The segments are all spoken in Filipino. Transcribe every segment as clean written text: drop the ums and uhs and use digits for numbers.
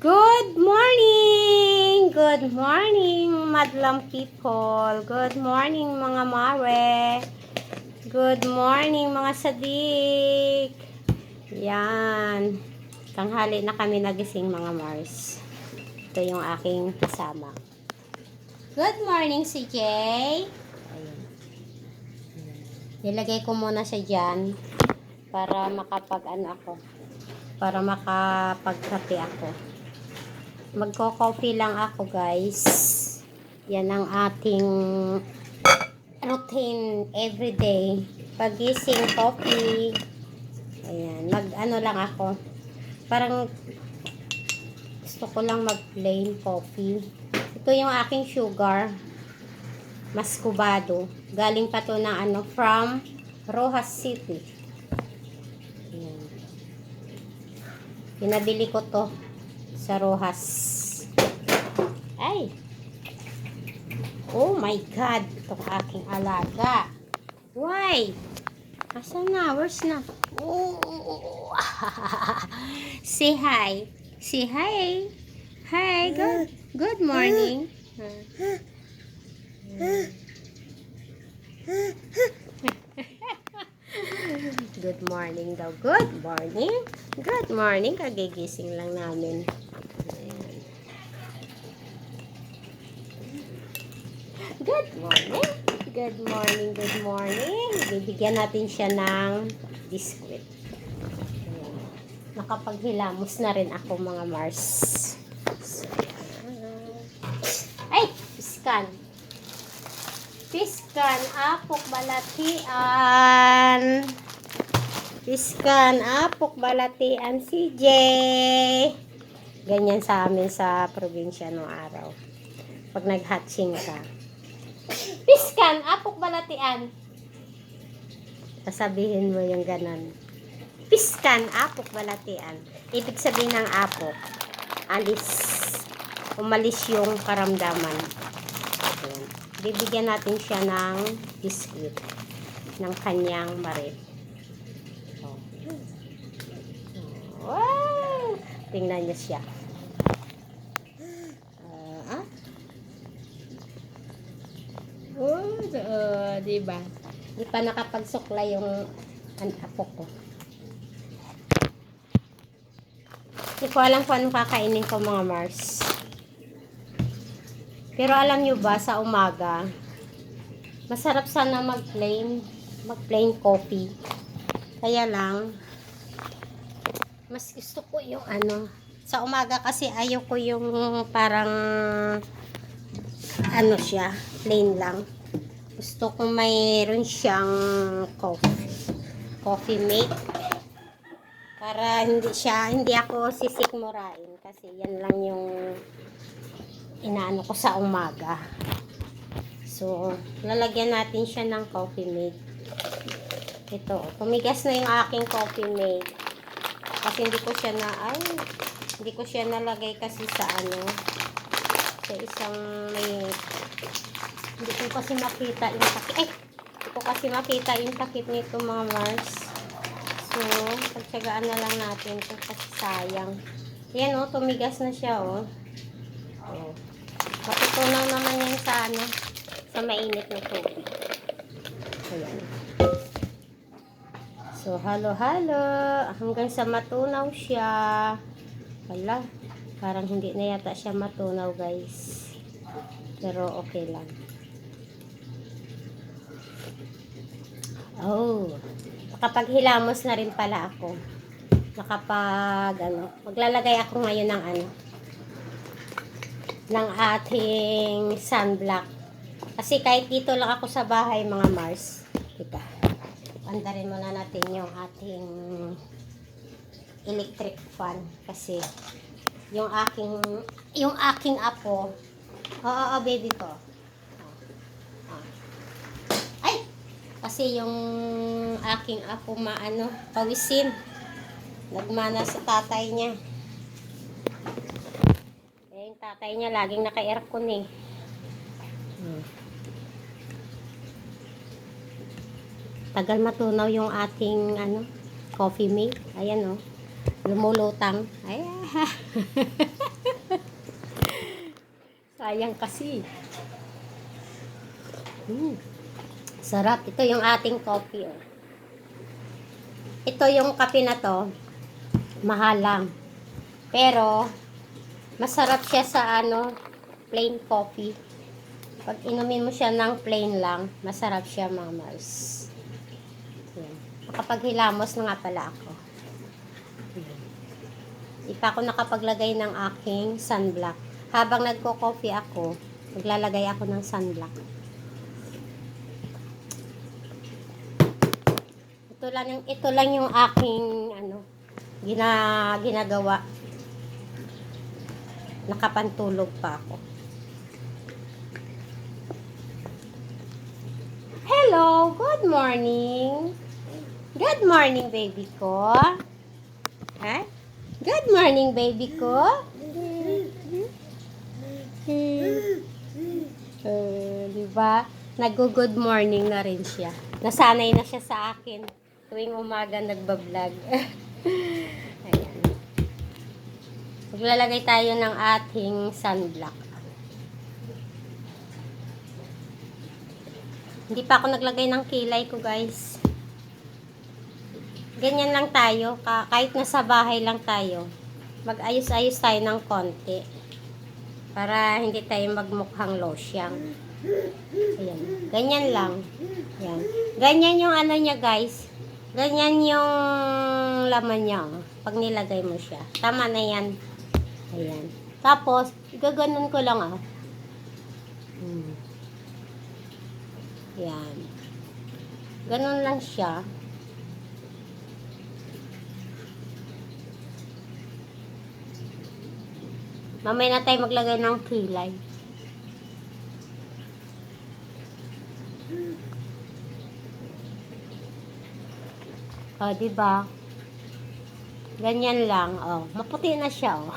Good morning! Good morning, madlang people. Good morning, mga mare. Good morning, mga sadik. Yan. Tanghali na kami nagising, mga Mars. Ito yung aking kasama. Good morning, si Jay. Ayun. Nilagay ko muna siya dyan para para makapagkape ako. Magko-coffee lang ako, guys. Yan ang ating routine everyday. Pagising, coffee. Ayan, mag-ano lang ako. Parang gusto ko lang mag-plain coffee. Ito yung aking sugar. Mascubado. Galing pa to ng from Rojas City. Ayan. Pinabili ko to sa Rojas. Ay! Oh my God! Itong aking alaga. Why? Asan na? Where's na? Oh! Say hi. Say hi. Hi. Good morning. Good morning daw. Good morning. Good morning. Kagigising lang namin. Ayan. Good morning. Good morning. Good morning. Bibigyan natin siya ng biscuit. Ayan. Nakapaghilamos na rin ako, mga Mars. So, ay! Piskan. Piskan. Apok balatian. Piskan, apok, balatian, CJ. Ganyan sa amin sa probinsya nung araw. Pag nag-hatching ka. Piskan, apok, balatian. Sasabihin mo yung ganon. Piskan, apok, balatian. Ibig sabihin ng apok, alis. Umalis yung karamdaman. Ayan. Bibigyan natin siya ng biscuit ng kanyang marit. Wow! Tingnan niyo siya. Diba? Di pa nakapagsukla yung apo ko. Hindi ko alam kung anong kakainin ko, mga Mars. Pero alam nyo ba, sa umaga, masarap sana mag-plain coffee. Kaya lang, mas gusto ko yung sa umaga kasi ayaw ko yung parang siya, plain lang. Gusto ko mayroon siyang coffee mate. Para hindi ako sisikmurain kasi yan lang yung inaano ko sa umaga. So, lalagyan natin siya ng coffee mate. Ito, tumigas na yung aking coffee mate. Kasi hindi ko siya nalagay kasi sa sa isang hindi ko kasi makita yung takip. Hindi ko kasi makita yung takip nito, mga Mars. So, pagtsagaan na lang natin ito kasi sayang. Yan, tumigas na siya, oh. Matutunaw naman yan sa mainit na tubig. Ayan. So, halo-halo. Hanggang sa matunaw siya. Wala. Parang hindi na yata siya matunaw, guys. Pero okay lang. Oh. Nakapaghilamos na rin pala ako. Maglalagay ako ngayon ng ating sunblock. Kasi kahit dito lang ako sa bahay, mga Mars. Teka. Andarin muna natin yung ating electric fan kasi yung aking apo. Oo, baby ko. Ay! Kasi yung aking apo pawisin. Nagmana sa tatay niya. Yung tatay niya laging naka-aircon eh. Tagal matunaw yung ating coffee mate. Ayan, oh. Lumulutang. Ay, sayang kasi. Sarap. Ito yung ating coffee. Oh. Ito yung kape na to. Mahal lang. Pero, masarap siya sa plain coffee. Pag inumin mo siya ng plain lang, masarap siya, mga Mars. Yan. Nakapaghilamos na nga pala ako. Di pa ako nakapaglagay ng aking sunblock. Habang nagko-coffee ako, maglalagay ako ng sunblock. Ito lang yung aking ginagawa. Nakapantulog pa ako. Hello, good morning. Good morning, baby ko. Ha? Good morning, baby ko. Diba? Nag-good morning na rin siya. Nasanay na siya sa akin. Tuwing umaga nagbablog. Ayan. Maglalagay tayo ng ating sunblock. Hindi pa ako naglagay ng kilay ko, guys. Ganyan lang tayo. Kahit nasa bahay lang tayo. Mag-ayos-ayos tayo ng konti. Para hindi tayo magmukhang losyang. Ayan. Ganyan lang. Ayan. Ganyan yung niya, guys. Ganyan yung laman niya. Pag nilagay mo siya. Tama na yan. Ayan. Tapos, gaganon ko lang Ayan. Ganon lang siya. Mamaya na tayo maglagay ng kilay. O, diba? Ganyan lang. O, maputi na siya, o.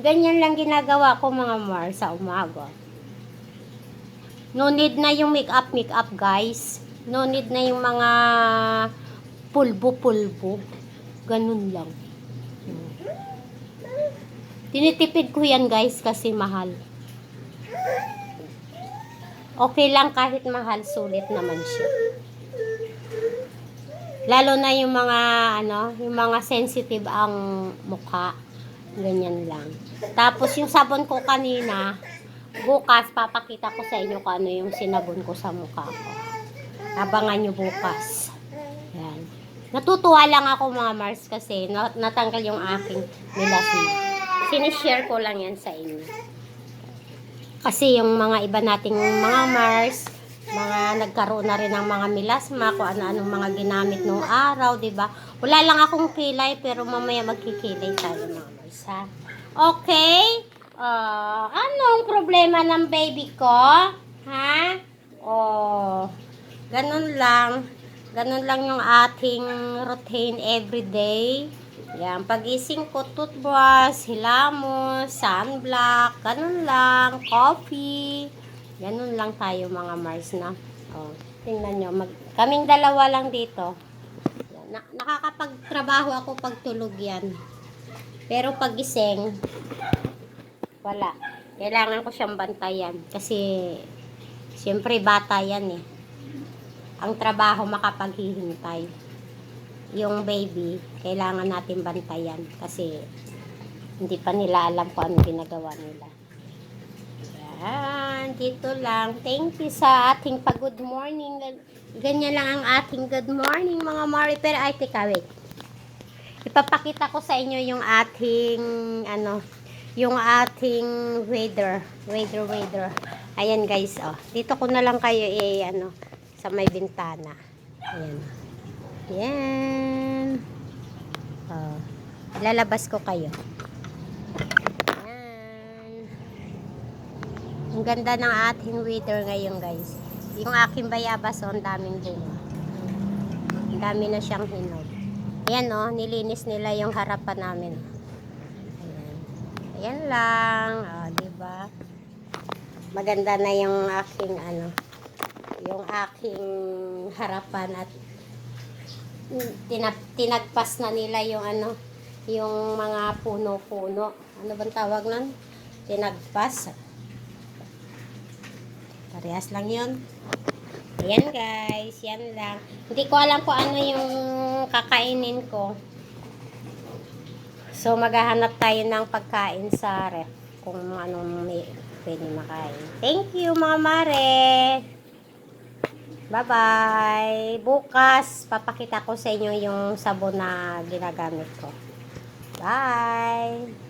Ganyan lang ginagawa ko, mga Mars, sa umaga. No need na yung make-up, guys. No need na yung mga pulbo. Ganun lang. Tinitipid ko yan, guys, kasi mahal. Okay lang kahit mahal, sulit naman siya. Lalo na yung mga yung mga sensitive ang mukha. Ganyan lang. Tapos yung sabon ko kanina, bukas papakita ko sa inyo kung ano yung sinabon ko sa mukha ko. Abangan nyo bukas. Yan. Natutuwa lang ako, mga Mars, kasi natanggal yung aking melasma. Sinishare ko lang yan sa inyo. Kasi yung mga iba nating mga Mars, mga nagkaroon na rin ng mga melasma, kung ano-anong mga ginamit nung araw, diba? Wala lang akong kilay, pero mamaya magkikilay tayo, mga Mars, ha? Okay? Anong problema ng baby ko? Ha? Ganun lang. Ganun lang yung ating routine everyday. Yan, pag-ising ko, toothbrush, hilamos, sunblock, ganun lang, coffee. Ganun lang tayo, mga Mars, na. Tingnan nyo, kaming dalawa lang dito. Yan, nakakapagtrabaho ako pag tulog yan. Pero pag gising, wala. Kailangan ko siyang bantayan. Kasi, siyempre, bata yan eh. Ang trabaho makapaghihintay. Yung baby, kailangan natin bantayan kasi hindi pa nila alam kung ano ginagawa nila. Yan, dito lang. Thank you sa ating pag-good morning. Ganyan lang ang ating good morning, mga Mari. Pero ay, teka, wait. Ipapakita ko sa inyo yung ating, yung ating weather. Ayan, guys, dito ko na lang kayo, sa may bintana. Ayan. Yan. Lalabas ko kayo. Yan. Ang ganda ng ating weather ngayon, guys. Yung aking bayabas, ang daming bunga. Ang dami na siyang hinog. Ayan, nilinis nila yung harapan namin. Ayan. Ayan lang. Diba? Maganda na yung aking, yung aking harapan at tinagpas na nila yung ano, yung mga puno-puno. Ano bang tawag nun? Tinagpas. Parehas lang yun. Ayan guys, yan lang. Hindi ko alam kung ano yung kakainin ko. So, maghahanap tayo ng pagkain sa ref. Kung anong may pwede makain. Thank you mga mare! Bye-bye! Bukas, papakita ko sa inyo yung sabon na ginagamit ko. Bye!